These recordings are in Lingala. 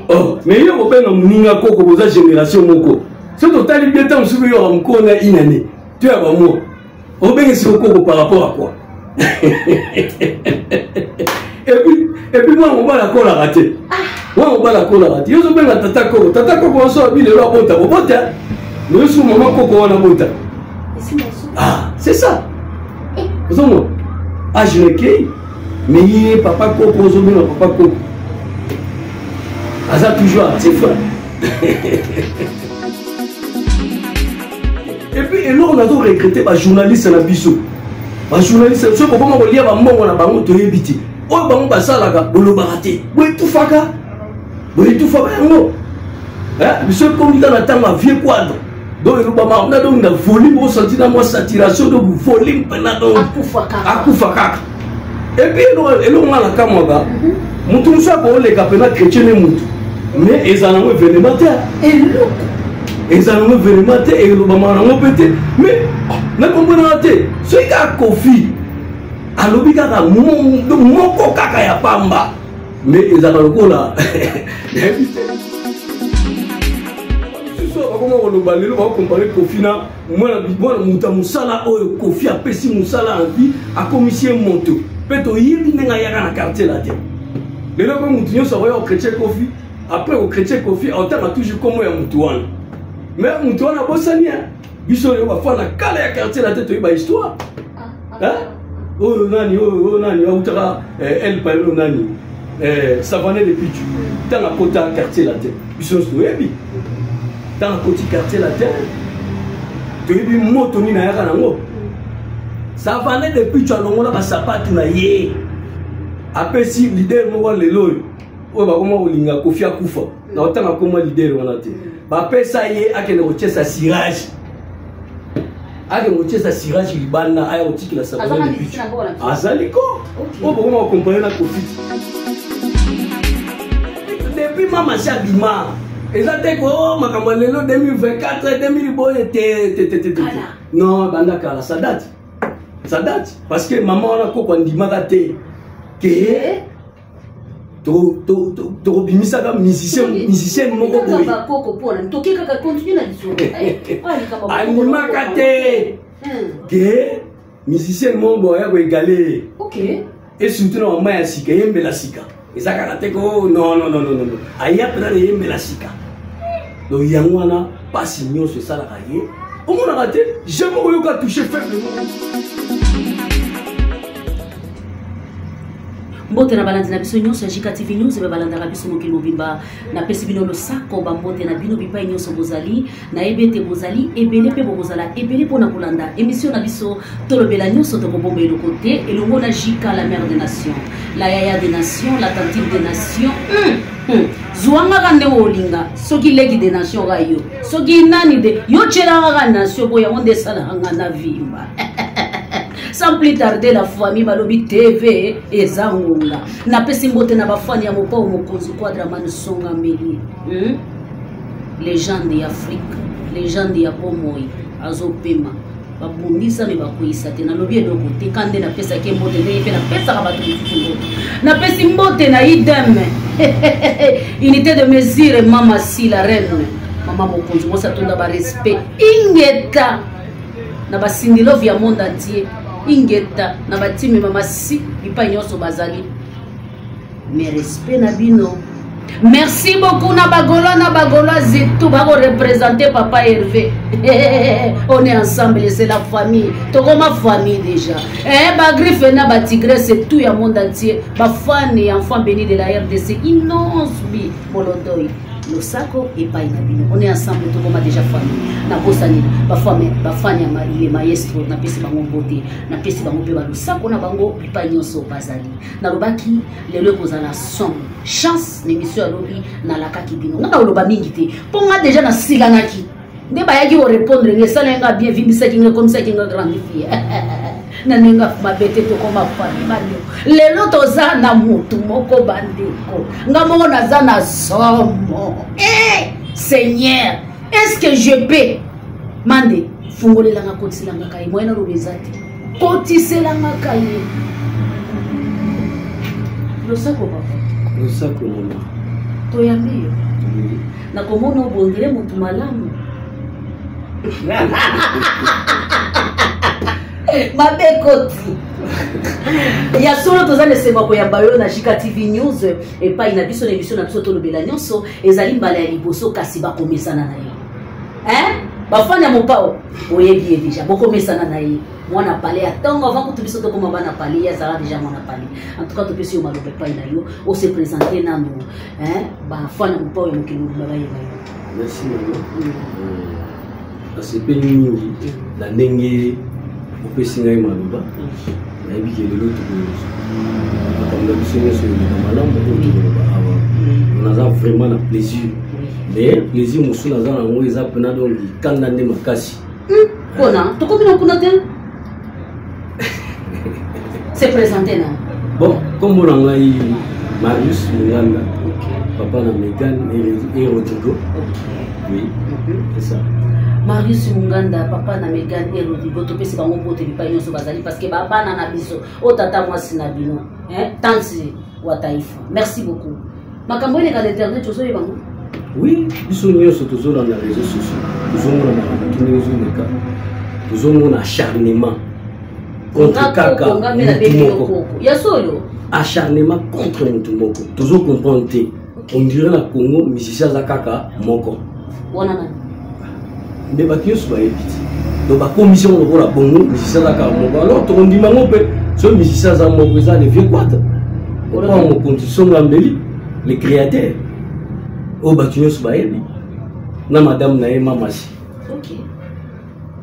Oh, mais il y a un peu de génération moko. C'est total bien temps sur yo encore une année. Tu as vraiment. On bien c'est au par rapport à quoi? Et puis moi on va la colle à rater. Moi on va la colle à rater. Yo so bien tata koko on so bi le lo bota bota. Nous sommes maman koko on a bota. Ah, c'est ça. Vous avez ah je l'ai mais papa koko on so bien papa koko. Ah ça toujours c'est frère. Et puis et là on a donc regretté les journalistes na biso. Les journalistes ceux qui vont lire ba mbongo na bango to yebiti. Oh bango basalaka bolo baraté. Oui tout faka. Oui tout faka ngo. Hein, monsieur comme dans la temps vieux quadre. Donc le bama on a donc la volume au senti dans moi saturation de volume pendant donc akufaka. Et puis et là on a la caméra. Mutu ça pour les capena chrétien mutu. Mais ils en ont événementaire. Ils en ont événementaire et le maman en a pété. Mais, ne comprenez pas, ce qui a Kofi, à l'obligation de mon coca ya pamba. Mais ils en ont là. Comment on le balai, on va comparer Kofi là. Moi, je Moussala, Kofi a pété Moussala en vie, a commissaire Monto. Peut-être qu'il y a un quartier là-dedans. Les gens qui ont dit au chrétien Kofi, après au chrétien Kofi, on a toujours comme un Moutouane. Mais Moutouane a bossé. Biso yo ba fana kala ya quartier la tête ba histoire. Hein? Oh nani utara el palo nani. Savané de Pichu. Dans la côté quartier la tête. Biso so yebi. Dans la côté quartier la tête. To yebi moto ni na yaka nango. Savané de Pichu alongola ba sapatu na ye. Apesi leader mo lelo. O ba koma olinga Kofi akufa. Na otanga koma leader wana te. Ba pesa ye akene ochesa sirage. Ake motie sa sirage libana aya otiki la sabana de pichu. Azaliko. O comment on comprend la Kofi. Depuis mama Chabima. Ezate ko makambo lelo 2024 2000 boye te. Non, banda kala ça date. Ça date parce que maman on a ko ndimaka te. Que to bimisa ka musicien moko boy. Animaka te. Que musicien moko boy ya ko égaler. OK. Et surtout na mama ya sika yembe la sika. Ezaka te ko non. Aya pena yembe la sika. Donc yango wana pas nyonso c'est ça la kaye. On m'a raté, jamais eu qu'à toucher faiblement. Mbote na balandi na biso nyonso ya Jika TV News be balanda na biso mokili mobimba na pesi bino lo sako ba mbote na bino bipai nyonso bozali na ebete bozali ebele pe bozala ebele pona kolanda émission na biso tolobela nyonso to kobomba eloko te elongo na Jika la mère des nations la yaya des nations la tantine des nations Zwanga kande olinga soki leki des nations ga yo soki nani de yo chela ga nation boya onde sala ngana vimba. Sans plus tarder la famille Malobi TV et Zangonga. Na pesi mbote na bafani ya mopa mokonzi Quadramane Songa Meli. Légende d'Afrique, légende ya Bomoi, Azopema. Babundisa me bakoisa te na lobi eloko te kande na pesa ke mbote ne pe na pesa ka batu mbote. Na pesi mbote na idem. Unité de mesure mama si la reine. Mama mokonzi mosa tonda ba respect. Ingeta na basindilo via monde entier. Ingeta na batimi mama si bipa nyonso bazali. Mais respect na bino. Merci beaucoup na bagola zetu bako représenter papa Hervé. On est ensemble et c'est la famille. Tokoma famille déjà. Ba griffe na ba tigre c'est tout ya monde entier. Ba fan et enfant béni de la RDC. Inosbi Molodoi. Le sako et pas inabino. On est ensemble, tout le monde déjà famille. Na bosani, ba fanya les maestro, na pesi bango beauté, na pesi bango pe ba le sako na bango pipa nyonso bazali. Na lobaki lelo kozala son. Chance l'émission à lobi na la kaki bino. Na loba mingi te. Ponga déjà na siganaki. Nde ba yaki o répondre nge salenga bien vimisa kinga comme ça kinga grande fille. Na nenga mabete to koma famille malio. Lelo toza na mutu moko bandeko. Ngamo na za na somo. Seigneur, est-ce que je peux mande fungole la ngakoti la ngakai moyena robezati. Kotise la ngakai. Le sako papa. Le sako maman. toyambi nakomona obongele mutu malamu mabekoti ya solo tozali esengo koyamba yo na Jika TV News epai na biso na émission na biso tolobela nyonso ezali mbala ya liboso kasi bakomesana na ye bafani ya mopao boyebi ye deja bokomesana na ye mwana pale ya ntongo avant kutu biso tokoma bana pale ye azala deja mwana pale en tout cas topesi yo maloba epai na yo ose présente nano bafani ya mopao ya mokili mobima bayeba yo. Merci mama. Nasepeli mingi na ndenge opesi ngai maloba nayebi ke lelo tokomakambo na biso nyonso eleka malamu oyo tokoloba awa naza vraiment na plaisir mais plaisir mosusu naza nango eza mpena donc kanda nde makasi mpona tokomi na kuna te se présente na bon kombo na ngai Marius Munganda papa na Megan et Rodrigo. Oui, c'est ça. Marius Munganda, papa na Megan et Rodrigo, tu peux se faire un peu de paille sur Bazali parce que papa na biso, o tata moi sinabino, tanti wataifa. Merci beaucoup. Makambo ile kale internet tu soye bango. Oui, biso nyonso tozo dans les réseaux sociaux. Tozo mona na tunezo neka. Tozo mona acharnement contre kaka. Ya solo. Acharnement contre mutumoko. Tozo comprendre. On dirait na Congo musicien za kaka moko. Wana nani? Mais bakios ba ebiti. Donc ba commission on la bongo musicien za kaka moko. Alors to ndima ngope so musicien za moko za les vieux quad. On prend en condition ngambeli les créateurs. O bakios ba ebi. Na madame na mama si. OK.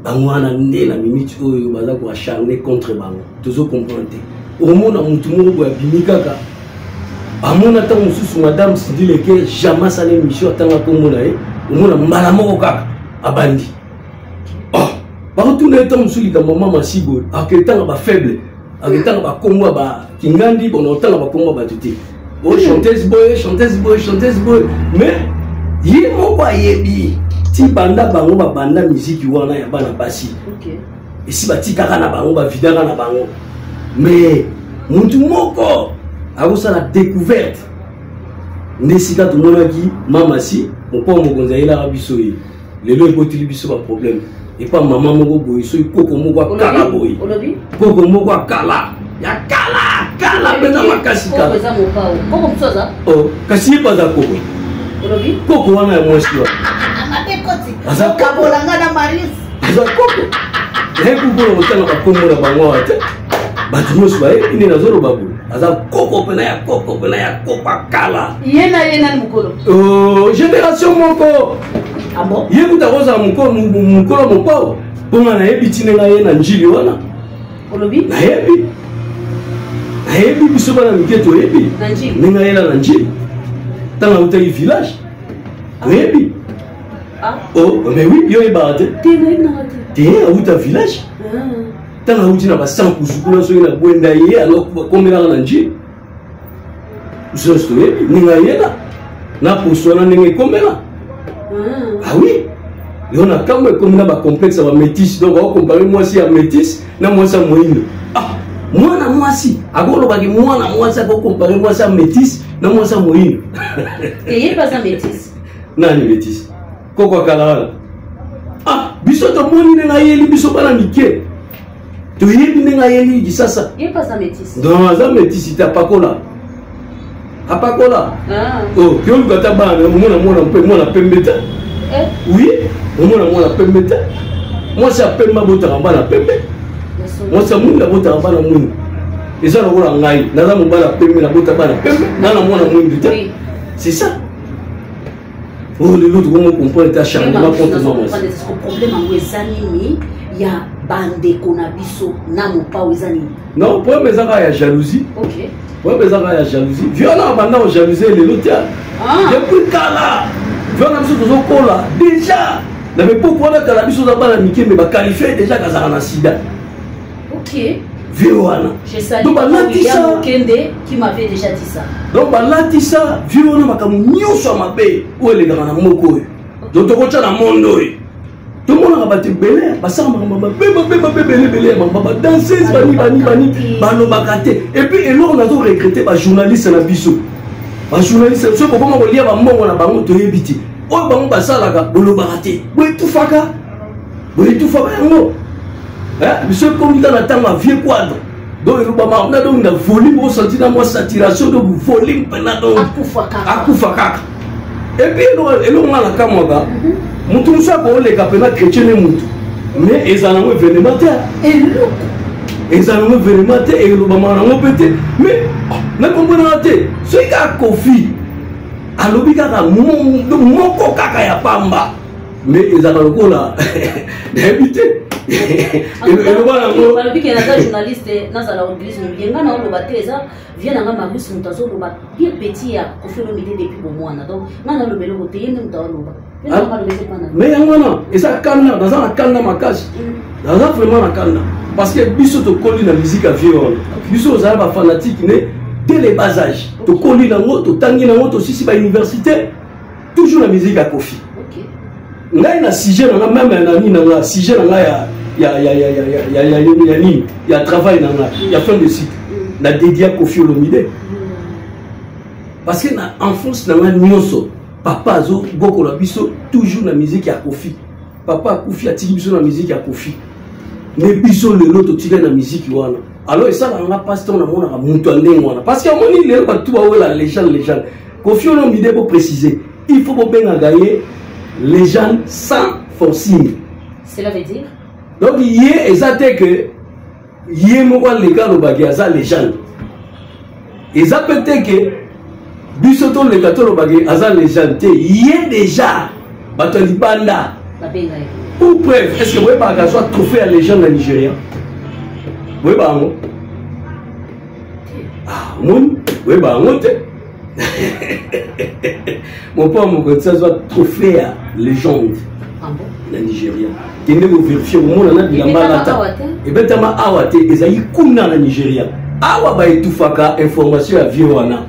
Bangwana nde na minute oyo baza ko acharner contre bango. Tozo comprendre. Au monde mutu moko ya bimikaka. Amona ta mususu madame Sidile ke jamais ça l'émission atanga komona au mona mbala moko kaka abandi ba retourner ta mususu ka mama Sibo aketanga ba faible aketanga ba komwa ba kingandi bono tanga ba komwa ba tuti o chanteuse boy mais yi moko ayebi ti banda bango ba banda musique wana ya bana basi OK esi batikaka na bango ba vidaka na bango mais mutu moko a la découverte nesika tout le monde qui mama si mon père mo gonza ila rabiso yi lelo ekotili biso ba problème et pas maman moko boy so koko moko kala boy koko moko kala ya kala bena makasi kala koko msoza oh kasi pas za koko olobi koko wana ya mwasi wa mabekoti asa kabolanga na Marius asa koko hebu bolo motanga ba kombo na bango ate batumos ba ine na zoro babu aza koko pena ya kopa kala yena mukolo génération moko abo yebuta koza mukolo mopao ponga na yebi tinenga ye na njili wana olobi na yebi biso bana miketo yebi nenga yela na njili tanga utaki village yebi mais oui yo yeba te te uta village tanga uti na ba 100 kusukuna so ina bwenda ye alors komela na nji so yebi ninga yela na posona ninga komela ah oui yo na kamwe komela ba complexe ba métis donc on comparer moi si ya métis na moi sa moyindo mwana mwasi akolo baki mwana mwasi ko comparer moi sa métis na moi sa moyindo et pas sa métis nani métis koko kala biso to moni na yeli biso bana mike tu yebi nenga yeli di sasa il pas ça métis dans ça métis ta pakola oh que on gata ba mona pembeta oui mona pembeta moi ça pemba bota bana pembe moi ça munda bota bana munda eza na kola ngai naza mobala pembe na bota bana pembe na mona munda c'est ça oh les autres comment comprendre ta charnement contre moi problème en ezanini ya bande kona biso na mopa ezani non pour mes enfants ya jalousie OK pour mes enfants ya jalousie violent banda o jalousie les autres depuis kala violent biso tozo kola déjà na me pourquoi na kala biso za bana mike me ba qualifier déjà kazaka na sida OK violent donc William Kende qui m'avait déjà dit ça donc balati ça violent makamu nyonso mabe o elegaka na moko donc tokocha na mondo tout le monde a battu belé, danseuse, bani, et puis on a regretté les journalistes à la biso. ba journaliste so ko ko lia ba mbongo na bango to yebiti o bango basalaka bolobaka te boy tufaka yango biso comme dans la tama vieux quadre donc il ba na donc na volume au senti na moi saturation de volume pendant donc akufaka et puis elo ngala kamoga mutu musa ko le kapena chrétien ne mutu mais ezana événementaire et le bama na pété mais na comprendre te so ka Kofi alobi kaka moko kaka ya pamba mais ezana lokola d'habiter le balobi ke naza journaliste nazala église yenga na oloba te eza vient nanga Marius mutu azoloba bien petit ya Kofi Olomide depuis bomwana donc ngana lobelo ko te yende mutu aloba mais yango na eza kana dans la kana makasi dans vraiment la kana parce que biso to koli na musique à vieux biso za ba fanatique né dès les bas âge to koli na ngo to tangi na ngo to sisi ba université toujours la musique à Kofi ngai na sujet na même na ni na sujet na ya travail na ya fin de cycle na dédié à Kofi Olomide parce que na enfance na nyonso papa azo boko la biso toujours la musique à Kofi papa Kofi atiki biso na musique à Kofi mais biso le lot tiki na musique wana alors ça na pasteur na mona mutu ndenge wana parce que moni le ba tuba wala légende Kofi Olomide pour préciser il faut bien gagner légende sans forcing. Cela veut dire donc yé exacté que yé mo kwa le gars lo bagi aza légende eza peut-être que bisoto le gars lo bagi aza légende yé déjà bato libanda pour preuve est-ce que vous pas que soit trophée à légende na Nigeria oui ba ngo mon oui ba ngo te mon père mon côté ça soit trophée à légende na Nigeria tende ko vérifier au monde na bilamba lata et betama awate ezali kuna na Nigeria awa ba etufaka information ya vieux wana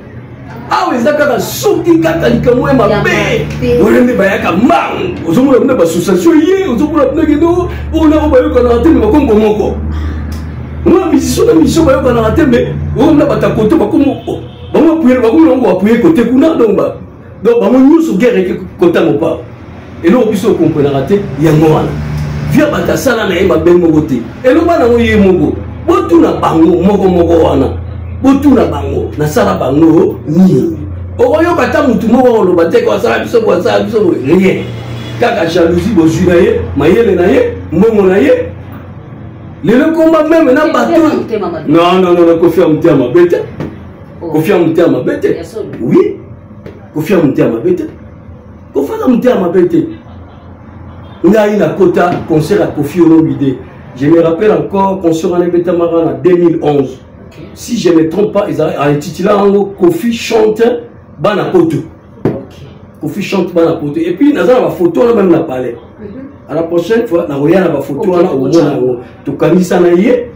awa ezaka soki kaka likamwe mabe olende bayaka mang ozomona mna ba association ye ozomona mna kedo ona ko bayoka na teme bakongo moko moi mission na mission bayoka na teme ona batakoto bakomo bamo puyer bakomo ngo apuyer côté kuna donc bamo nyusu guerre côté mo pa et là biso comprendre raté yango wana via batasala na yeba bengo gote et lo bana ngo yemogo botuna bango moko wana botuna bango na sala bango ni oyo kata mutu moko lo bateke wa sala biso rien kaka jalousie bozuna ye mayele na ye mbongo na ye le combat même na bato non confirme tema bete confirme tema bete oui confirme tema bete kofana mutema bete ngai na kota concert à Kofi Olomide je me rappelle encore concert en Betamara en 2011 si je ne me trompe pas ils ont intitulé Kofi chante bana poto Kofi chante bana poto et puis naza la photo là même na palais à la prochaine fois na roya na photo là au mona to kanisa na ye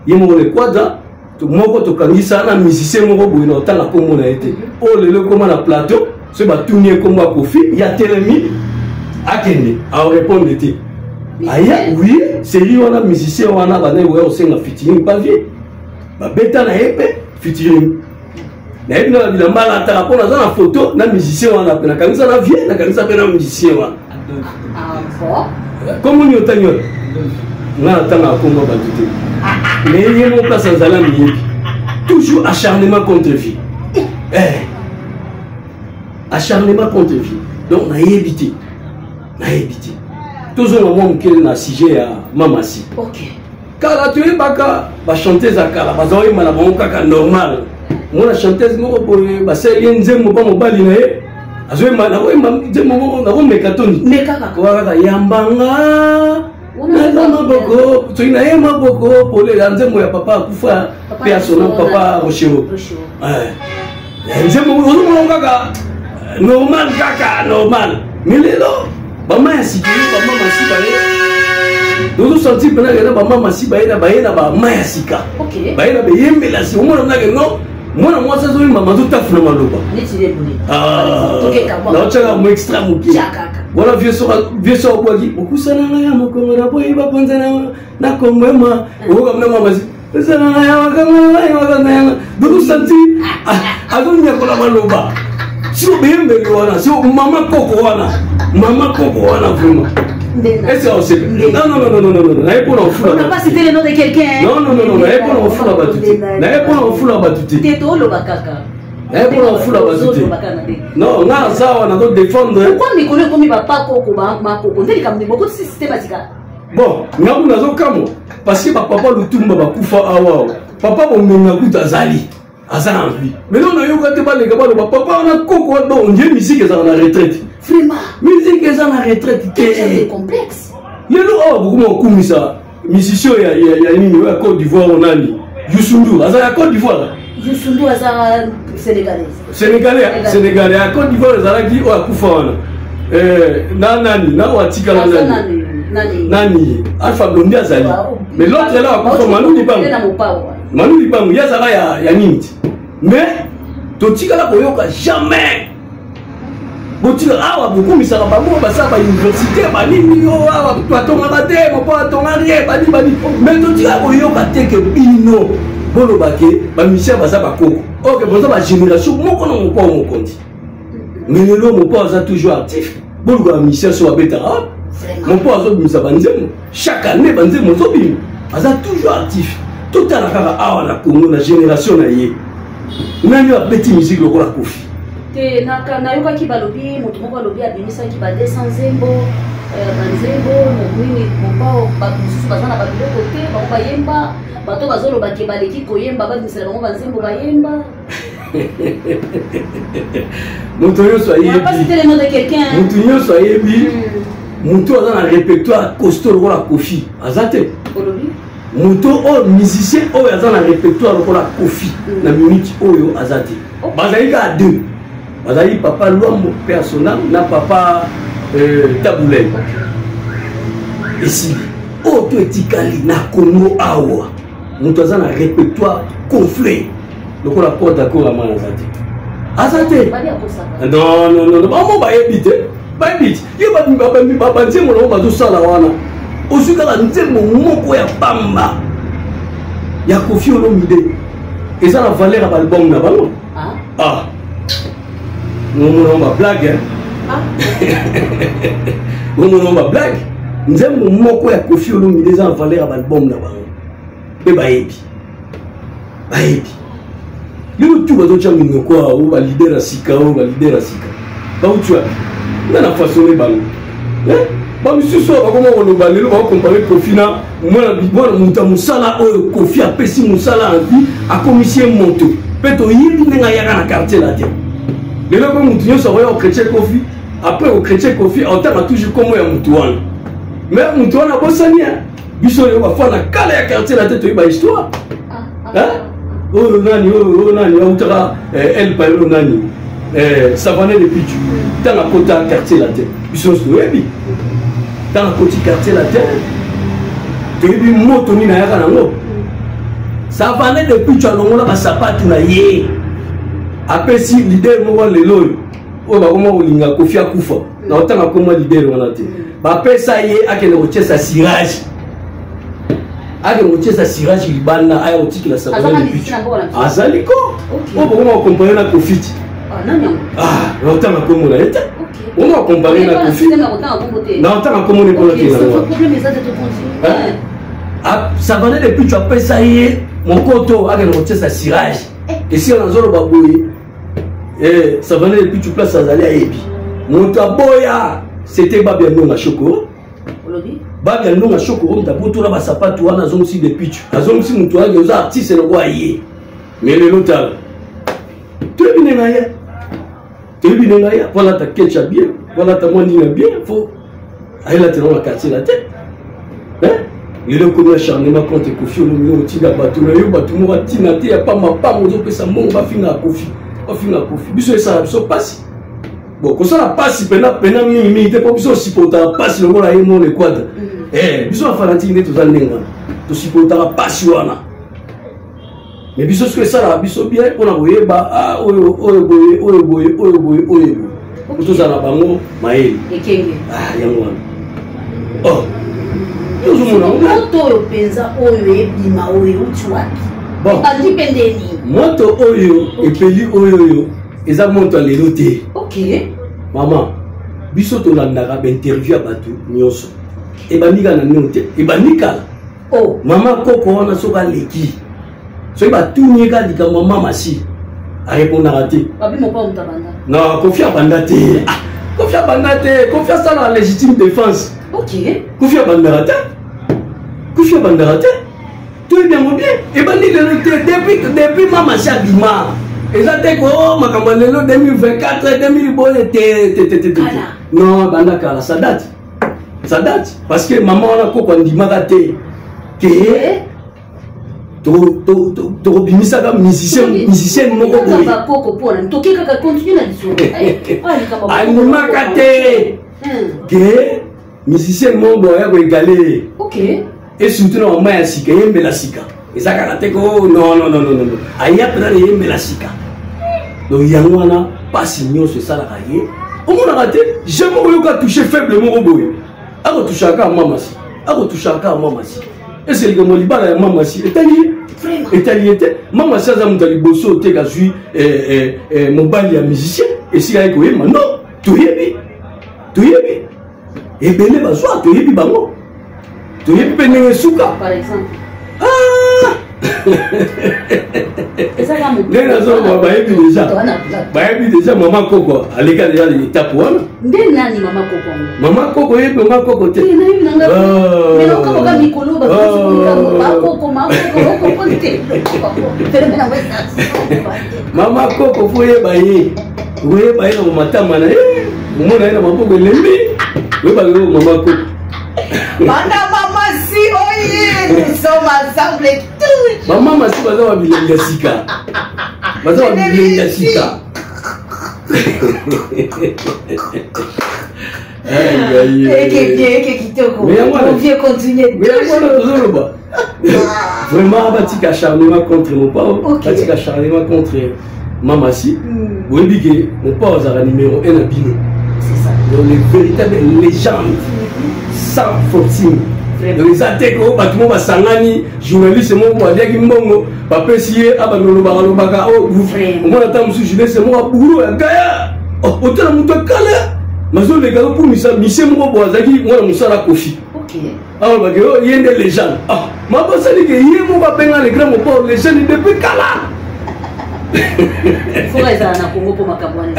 mo le quadra to moko to kanisa na musicien moko boy na tanga ko mona été oh le comment na plateau ce va tourner comme moi Kofi il y a Télémi à Kenya à répondre était aya oui c'est lui on a musicien on a bané ouais aussi na featuring pas vie ba beta na épée featuring na épée na bila mala ta rapport na la photo na musicien on a na kanisa na vie na kanisa na musicien wa comme on y otanyo na tanga ko mo ba tuté mais yemo place en zala mi toujours acharnement contre vie acharnement contre vie donc na éviter toujours moi mukele na sujet ya mamasi kala tu baka ba chanteuse akala bazoyi mala bon kaka normal mona chanteuse moko boye ba seli nzembo ba mobali na ye azoyi mala ko nzembo moko na ko mekatoni mekaka ko kaka yambanga na maboko tu ina ye maboko pole nzembo ya papa kufa pe asona papa Rochero nzembo moko kaka normal kaka normal milelo bama yasiki bama masiba ye dozo senti pena gena bama masiba ye na bayena bama yasika bayena beyembela si omona na geno mona mwasa zo mama zo tafuna maloba netile buli na chaka mo extra muki wala vieux so bwagi okusana na ya mokongo na boye ba ponza na kongwema oga mna mama sana na ya wakanga dozo senti azo nya kola maloba Si vous avez un si maman Coco, vraiment. Est-ce que c'est non, on n'a pas cité le nom de quelqu'un. Non, on fout la batute. On fout la batute. Non, on a ça, on a d'autres défendre. Pourquoi on connaît comme papa Coco, Coco? On dit qu'il beaucoup de systématique. Bon, nous avons comme parce que papa le tourne va kufa awa. Papa on menga kuta azali. Azana envie. Mais non, on a eu pas les gars, papa on a Coco on dit musique est en retraite. Vraiment. Musique est en retraite. C'est complexe. Les gens beaucoup m'ont commis ça. Musicien il y a une à Côte d'Ivoire on a mis. Youssou Azana Côte d'Ivoire. Youssou Azana sénégalais. Sénégalais à Côte d'Ivoire Azana qui o akufa wana. Nani na watika la nani Alpha Blondy azali. Mais l'autre là akufa Manu Dibango. Manu Dibango yazala ya nini. Mais totika la koyoka jamais. Botika awa beaucoup misala bango basa ba université ba nini yo awa totonga ba te mo pa tonga rien bani mais totika koyoka teke bino bolo bake ba mission basa ba koko. OK bonza ba génération moko na mo pa mo konti. Mais le mo pa za toujours actif. Bolo ba mission so abeta. Mon père a mis sa banzemo. Chaque année, banzemo zobim. Aza toujours actif. Tout à l'heure, à la Congo, la génération naïe. Même la petite musique, le roi Kofi. Te nayoka ki balobi, moto moko balobi abimisa ki ba 200 zembo, banzembo, mokuni mopao bamususu bazana ba biloko te, bango bayemba, bato bazolo bakebaleki koyemba babimisela bango banzembo bayemba. Moto yo soyebi. On va pas citer le nom de quelqu'un. Moto yo soyebi. Moto a un répertoire costaud le roi Kofi. Azate. Moto o musicien o a un répertoire le roi Kofi. Na minute oyo azate. Bazaïka à deux. Bazaï papa Luambo personnel, na papa Taboulay. Et si o to etikali na Congo awa. Moto a un répertoire conflé. Le roi porte d'accord à man azate. Azate. Non. Maman ba éviter. Babit, il va me babanzer mon homme à tout ça là. Au sucre à mon moko ya pamba. Ya Kofi Olomide. Et ça la valeur à l'album là-bas. Ah. Mon homme à blague. Mon homme à blague. Nous aimons mon moko ya Kofi Olomide ça la valeur à l'album là-bas. Et baebi. Le tout va donc changer quoi ou va leader à Sika ou va leader à Sika. Bah où tu as na façon les balles ba monsieur so ba comment on va comparer Kofi na moi musala o Kofi a pesi musala envie a commission monto peto yibi nga yaka na quartier là dia le loko mutu yo so au chrétien Kofi après au chrétien Kofi on t'a toujours comme ya mutu wana mais mutu wana bosania biso yo ba fa na kala ya quartier là tête ba histoire oh nani utara el pailo nani Savané de Pichu, dans la côte quartier la terre. Ils sont souhaibis. Dans la côte quartier la terre. Tu as vu Motoni na Yakanango. Savané de Pichu, on a sapatu na ye. Après si leader moi le loy. Oh bah comment on linga Kofi akufa. Na otanga comme leader on a été. Bah après ça y est à quel routier sa cirage. À quel routier sa cirage libana à routier la Savané de Pichu. Azaliko. Oh bah comment on compare la Kofi. Ah, longtemps comme on a été. On va comparer la Kofi. Longtemps comme on est coloqué. Ça va depuis tu appelles ça y est. Mon coteau a remonté sa cirage. Et si on a zolo baboué, ça va depuis tu places à Zali à Ebi. Mon taboya, c'était Babia Nonga Choko. Babia Nonga Choko, d'abord tout là-bas, ça pas tout, on a zone aussi depuis tu. La zone aussi, nous toi, les artistes, c'est le roi y est. Mais le lotal. Tu es bien là. Voilà ta ketchup bien, voilà ta mandine bien, faut aller là dans la quartier la tête. Hein? Les gens comme acharnement contre Kofi Olomide, on tire bateau, le bateau moi tinate, y a pas ma part, on peut ça mon va finir à Kofi, va finir à Kofi. Biso ça so passe. Bon, quand ça la passe, pena mi te pas biso supporter passe le voilà mon le quadre. Biso la fanatine tout ça nenga. To supporter passe wana. Mais biso ce que ça là biso bien on a voyé ba oyo boy tout ça là bango maeli ekenge yango oh moto oyo penza oyo ebima oyo uti wapi bon bandi pendeni moto oyo epeli oyo eza monto lelo te. Ok. Maman, biso tolandaka ba interview bato nyonso. Ebanika na note, ebanika. Oh, Maman koko wana soka leki. So ba tunyeka dika maman masi. A répondre à te. Papi mon pas banda. Non, confia bandate. Ah, confia bandate, confia ça la légitime défense. Ok. Confia bandate. Confia bandate. Tout est bien mon bien. Ebanika depuis maman si abima. Exactement, oh, Makamalelo 2024, 2000, non, Bandakala, ça date. Ça date. Parce que maman, on a quoi qu'on dit, Magaté. Que. Torobimisa comme musicien, mon gars. Que. Musicien, mon gars, égalé. Ok. Et surtout, on m'a assis, qu'il y a une sika. Et ça, non, non, non, non, non. Aïe, après, il y a une sika. Donc, il y a un pas signaux sur ça, la raille. On a raté, j'aime toucher faible, mon robot. A touché à maman. A touché à maman. Et c'est le gars, il a maman. Et allié. Maman, ça, ça m'a dit, bosso, t'es gars, mon bali à musicien. Et si il y a un non, tu y es. Tu y es. Et bien, il va soir, tu y es, bango. Tu y es, pénéné souka. Par exemple. Ah! Déjà maman Coco à l'écart déjà de l'étape one. Maman Coco et maman Coco. Maman Coco faut y bailler. Vous voyez bailler dans matin mana. Mon mon na mapoko lembi. Vous bailler maman Coco. Maman si oye, nous sommes ensemble tous. Maman masi baza wa bilenga sika. Baza wa bilenga sika. Vraiment, batika acharnement contre mon père, batika acharnement contre Maman si. Vous voyez que mon père est numéro 1 à Bino. C'est ça. Donc les véritables légendes, sans fortune. Donc les attaques, tout le monde va s'engager, journaliste, mon père, il y a qui mbongo, papa si abandonne le baka, oh, on va attendre monsieur journaliste, moi boulot, gaya, oh, autant de monde calé. Mais les gars pour monsieur mon père, zaki, moi mon sala kofi. Ok. Ah, bah que il y a des légendes. Ah, ma bosse dit que il mon papa les grands mon père, les jeunes depuis kala. Faut rester en Congo pour ma cabane.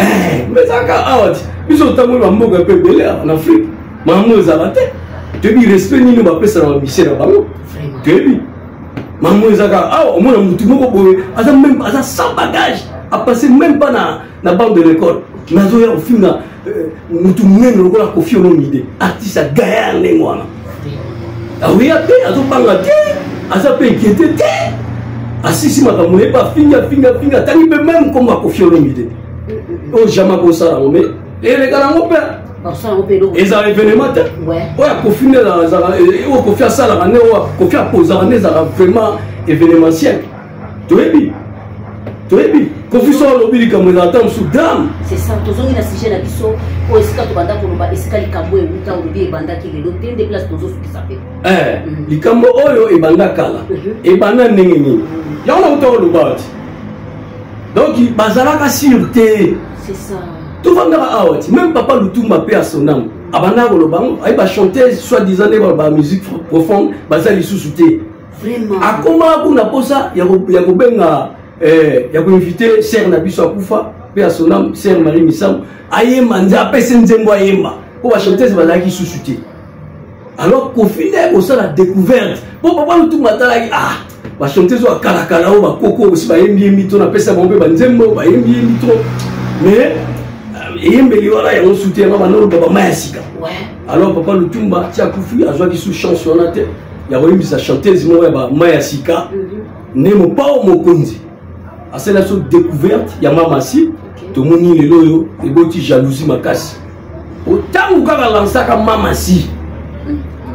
Mais ça quand ils ont tellement de mboga peu belé en Afrique. Maman Zalate. Tu dis respect ni nous va passer dans la mission là-bas. Tu dis maman Zaka au moins mutu moko boye, asa même asa sans bagage, a passé même pas na bande de l'école. Nazo ya ofinga mutu mwenye lokola kofi ono mide. Artiste a gagné ngwana. Ah oui, azo panga te, asa pe inquiété te. Asisi makambo pas finga tangi pe même comme a kofi ono mide. Oh jamais comme ça mais et les gars mon père et ça événement ouais kofi na za o kofi sala na o kofi poser na za vraiment événementiel. Tu es bien kofi so lo bili comme dans temps Soudan. C'est ça tozongi na sujet na biso o esika to banda ko ba esika likambo e uta o bi banda ki le lotin de place tozo su sape likambo oyo e banda kala e banda ndenge ni ya on auto lo bat donc bazalaka sûreté. C'est ça. Tout le monde a dit, même Papa Lutumba paix à son âme. Abana Golobango, il va chanter soi-disant la musique profonde, basée sur souté. Vraiment. À comment on a posé ça, il y a invité Sœur Nabiso Akoufa, paix à son âme, Sœur Marie Missam, Ayema, Nzapé Senzembo Ayema, pour chanter ce basé sous souté. Alors qu'au final, on a la découverte. Pour Papa Lutumba, va chanter sur Kalakala ou Koko, aussi, va yembi mito, on appelle ça mon père, Nzembo, va yembi mito. Mais et Mbeliwala y a un soutien à Baba Mayasika. Alors Papa Lutumba, tu as confié à Joie qui sous chanson en tête. Il y a eu sa chanteuse Mayasika. Ne mo pas au Mokonzi. À cette découverte, il y a Mamasi, tout le monde est loyo, et beaucoup jalousie makasi. Autant où on lancé comme Mamasi,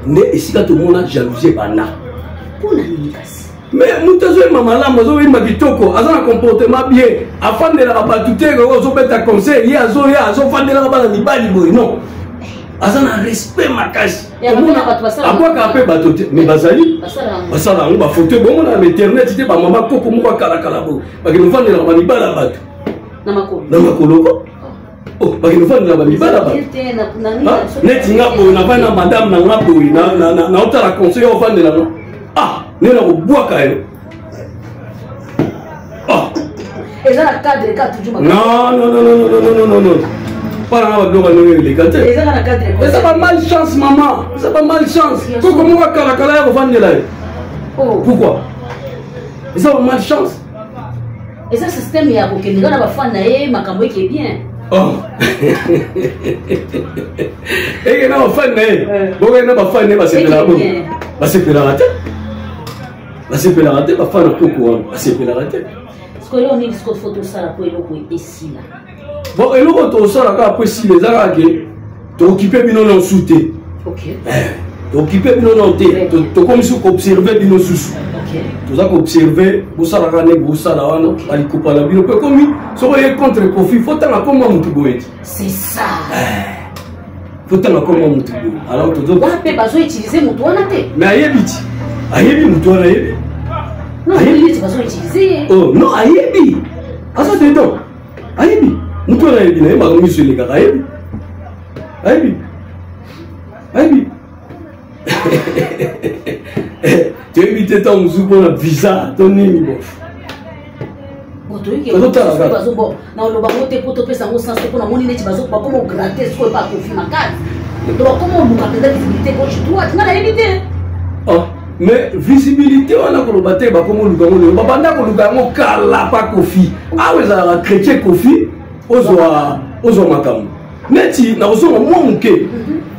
ne et si tout le monde a jalousie bana. Pour la communication. Mais Moutazo maman là, moi je vais m'habitoko, à un comportement bien, afin de la rabatouter, on va être conseil, il y a fan de la rabatouter, non. À un respect makasi. À quoi qu'un peu batoté, mais Bazali, Basala, on va photo, bon, on a l'internet, c'était pas maman, pour moi, Kalakala, parce que nous fan de la rabatouter, na makolo na makoloko oh bakino fani na babibala ba neti nga boye na bana madame na nga boye na otala conseil ofandela no ah nena kobwaka yo ah eza na cadre ka toujours non para na babloka ndenge eleka te eza na cadre eza ba malchance maman eza ba malchance koko moko akalakala ya kofandela ye pourquoi eza ba malchance eza système ya kokende na bafana ye makambo eke bien oh eke na bafana ye boke na bafana ye basepelaka te bafana koko wana basepelaka te sikoyo nini siko foto sala po eloko esila bon eloko tosala kaka po esila eza kaka ke tookipe bino nonsu te tookipe bino non te tokomisi koobserve bino susu toza koobserve bosalaka ndenge bosala wana balikopa na bino mpe komi soko ye contre kofi fo ntanga komba motu boye ti fo ntanga komba motu boye alors tozowana mpe bazoutilize motu wana te mais ayebi ti ayebi motu wana ayebi non ayebi aza dedans ayebi motu wana ayebi nayebaka miso elekaka ayebi toyebi te ntango mosusu mpona visa to nini naolobango te po topesa yango sens te mpo namoni neti bakoma ograte sikoyo pa kofi makasi bakoma oluka mpenza visibilité gauche droite nga nayebi te mais visibilité wana koloba te bakoma oluka yango lelo babanda koluka yango kala pa kofi awa ezalaka chrétien kofi ozwa makambo neti nakozonga mwa moke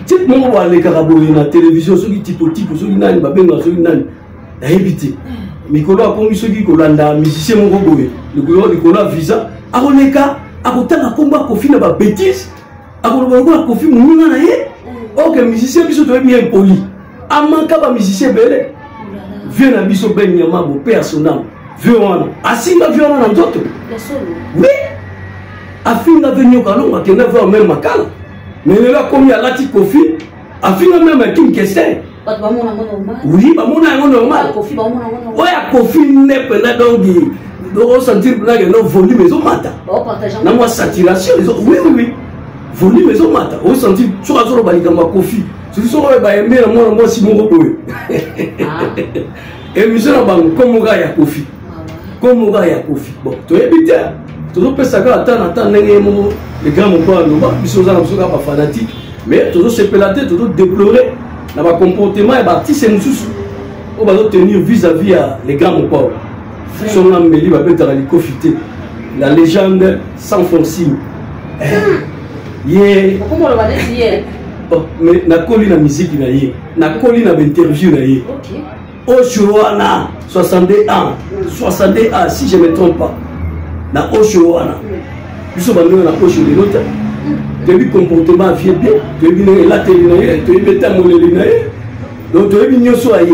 type moko balekaka boye na télévision soki tipo soki nani babengaka soki nani nayebi te mikolo akomi soki kolanda musicien moko boye likolo ya visa akoleka akotanga kombo akofi na babétise akoloba lokola kofi moninga na ye oke musicien biso toyebi ye impoli amanka bamusicien ebele vie na biso be nyama bo mpe ya sonamo vie wana asinga vie wana na nzoto oui afinga ve nyoka alongo akenda ve amere makala mais lelo akomi alati kofi afinga meme akim kester oui bamona yango normal oyo akofi nde mpena donki osentir mpena no volume ezomata na mwa saturation oui volume ezomata osentir soki azoloba likambo ya kofi soki soko oyo bayembe na mwana mwasi moko boye émission na bango komoka ya kofi bon toyebi te tozopesaka ata ndenge ye moko le grand moko aloba biso oza na biso kaka bafanatique mais tozosepela te tozodéplore na bacomportement ya baartiste mosusu oyo bazotenir vis-à-vis ya le grand moko songa mbeli babetaka likofi te la légende sans forcing ye mais nakoli na miziki na ye nakoli na bainterview na ye osho wana 62 ans si je ne me trompe pas na osho wana biso bandenge na osho lelo te toyebi comportement avie bien toyebi ndenge elateli na ye toyebi etamoleli na ye donc toyebi nyonso aye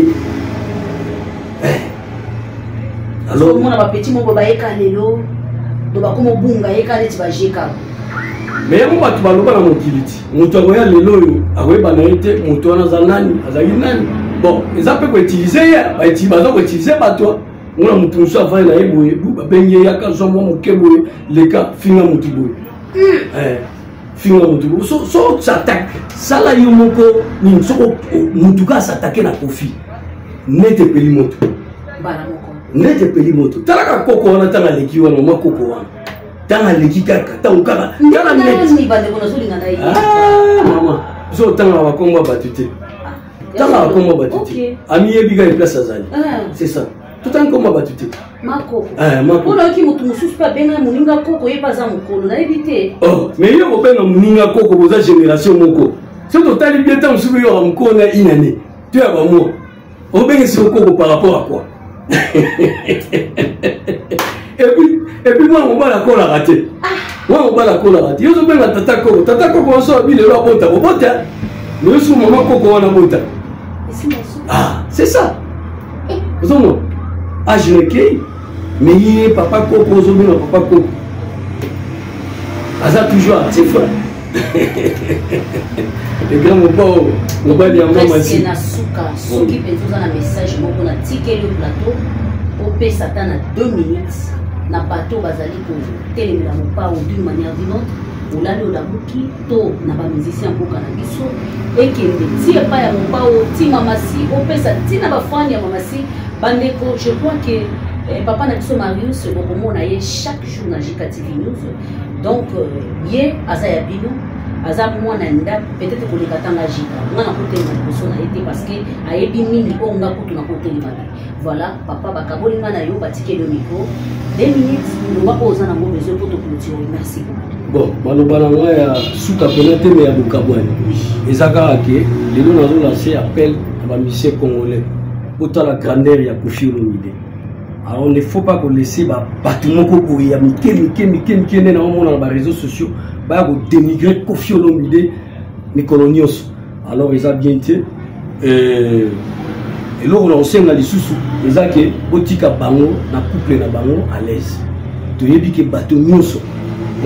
alors omona bapeti moko bayeka lelo to bakoma obunga yeka neti bajeka mais yango bato baloba na mokili ti moto akoya lelo oyo akoyeba na ye te moto wana aza nani azali nani bon eza mpe koutilize ye baza koutilize bato ngona moto mosusu avali na ye boye babengi ye yaka zwa mwa moke boye leka finga motu boye finga motu boye so s'attaque sala yo moko nini soko motu ka s'attaque na kofi nete epeli moto nete epeli moto talaka koko wana ntango aleki wana mama koko wana ntango aleki kaka ntango kaka mama biso otangaka bakombo bato te tanga bakombo bato te amiyebi ka eplace azali c'est ça totangi kombo bato te makoki motu mosusu mpe abenga moninga koko ye mpe aza mokolo nayebi te mais yo kobenga moninga koko boza génération moko so totali bien ntango mosusu yoka mokolo na inane to ya bamwa obengisi okoko par rapport à quoi et puis mwana mobali akolaka te mwana mobali akolaka te yo ozobenga tata koko waso abi lelo abota kobota mais yo suku mama koko wana bota c'est ça ozomona age nekei mais ye papa koko ozobenga papa koko aza toujours artifa le grand mobali yango masi na suka soki mpenza oza na message moko na tikeli plateau opesa ata na 2 minutes na bato bazali kotelemela mopao d'une manière d'une autre olali olamuki to na bamusicien mboka na biso ekende ti epai ya mopao ti mamasi opesa ntina bafani ya mamasi bandeko. Je crois que papa na biso Marius bokomona ye chaque jour na JK TV News, donc ye aza ya bino aza mwana nda peut-être koleka tanga jika ngana kotelema liboso na ye te parce que ayebi mingi oyo nga kutu na kotelema te. Voilà papa bakaboli nga na yo batike le micro 2 minutes loba oyo oza nango besoin mpo tokuluti. Merci bon maloba na ngai ya suka pena te me ya bokabwani eza kaka ke lelo nazolanse appel na bamisien congolais otala grandeur ya Koffi Olomide. Alors il ne faut pas qu'on laisse bato moko boye ya mike nde na omona na baréseaux sociaux baya kodénigrer Koffi Olomide mikolo nyonso. Alors eza bien te eloko na osenga lisusu eza ke botika bango na couple na bango à l'aise toyebi ke bato nyonso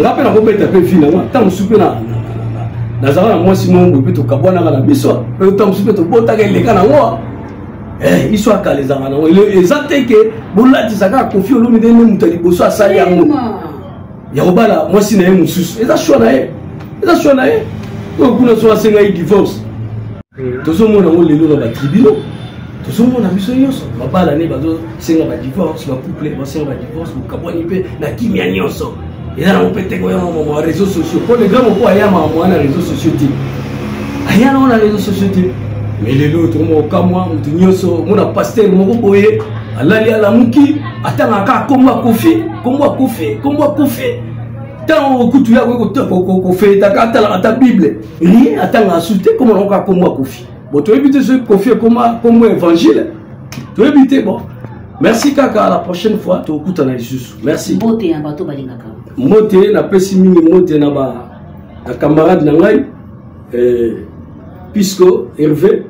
nga mpe nakobeta mpe fi nanga ntango mosu mpe nazala na mwasi mongo mpe tokabwanaka na biso mpe ntango mosu mpe tobotaka eleka nango iso akala ezaka nango eza te ke bolatisaka Koffi Olomide nde moto ya liboso asali yango ya kobala mwasi na ye mosusu eza shwa na ye oyo kuna so asenga ye divorce. Tozomona yango lelo na batribunal tozomona biso nyonso babala ne bazosenga badivorce bacouple basenga badivorce bokabwani mpe na kimia nyonso eza nango mpe teko yango mama réseaux sociaux mpo le grand moko aya mama na réseaux sociaux te aya nango na réseaux sociaux te. Mais lelo tomo okamwa mutu nyonso mona pasteur moko boye alali alamuki atangaka komwa Koffi tango okutu ya kofeta katala ata bible rien atanga asute komona oka komwa Koffi. Bon to éviter ce Koffi comme évangile to éviter. Bon merci kaka, à la prochaine fois to okuta na lisusu. Merci mbote ya bato balingaka mbote na pesi mingi mbote na camarade na ngai Pisco Hervé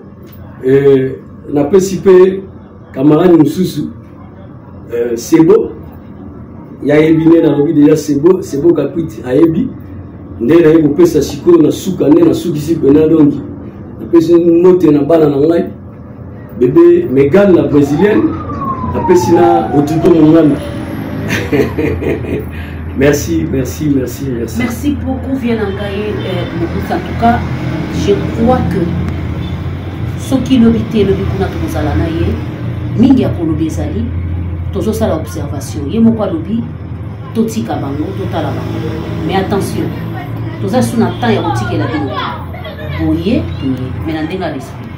na pesi pe camarade mususu Sebo ya ebine na lobi déjà Sebo kapiti ayebi nde na yebo pesa sikoyo na suka nde na sukisi pena dongi na pesi mote na bana na ngai bébé Megan la brésilienne na pesi na otuto mongana. Merci beaucoup Vienangaye en tout cas je crois que ce qui l'obité le bikuna tozala na ye mingi ya kolobi ezali tozosala observation ye moko alobi totika bango totala bango mais attention toza suna temps ya kotikela bino boye mais na ndenga l'esprit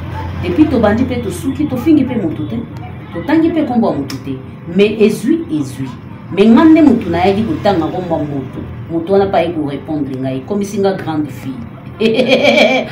depuis tobandi mpe tosuki tofingi mpe motu te totangi mpe kombo ya motu te mais ezwi mais ngande mutu na yaki kotanga kombo ya motu wana pa ye korépondre ngai komisi nga grande fille.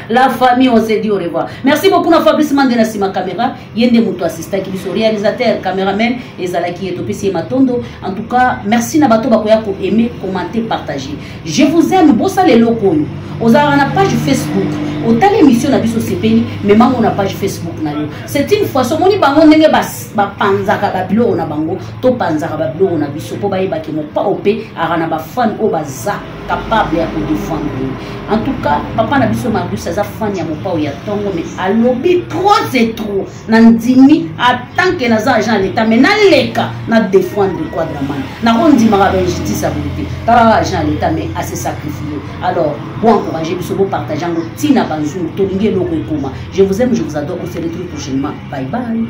La famille, on s'est dit au revoir. Merci beaucoup na Fabrice Mandela Sima caméra. Yende Moutou assistant qui est réalisateur, caméraman et Zalaki et Topesi Matondo. En tout cas, merci na bato bakoya pour aimer, commenter, partager. Je vous aime. Bossa les locaux. Vous avez une page Facebook. Autant l'émission na biso sepeni, mais maman on a page Facebook na yo. C'est une fois so moni bango ndenge ba panzaka ba bilo na bango, to panzaka ba bilo na biso po ba yeba ke mo pa opé arana ba fan o baza capable ya ko défendre. En tout cas, papa na biso Marius aza fan ya mo pa o ya tongo mais alobi trop c'est trop. Nandimi en tant que naza agent l'état mais na leka na défendre Quadraman. Na rondi mara ba justice à vérité. Tala agent l'état mais à se sacrifier. Alors, bon encourager biso bo partager ngo tina. Je vous aime, je vous adore. On se retrouve prochainement. Bye bye.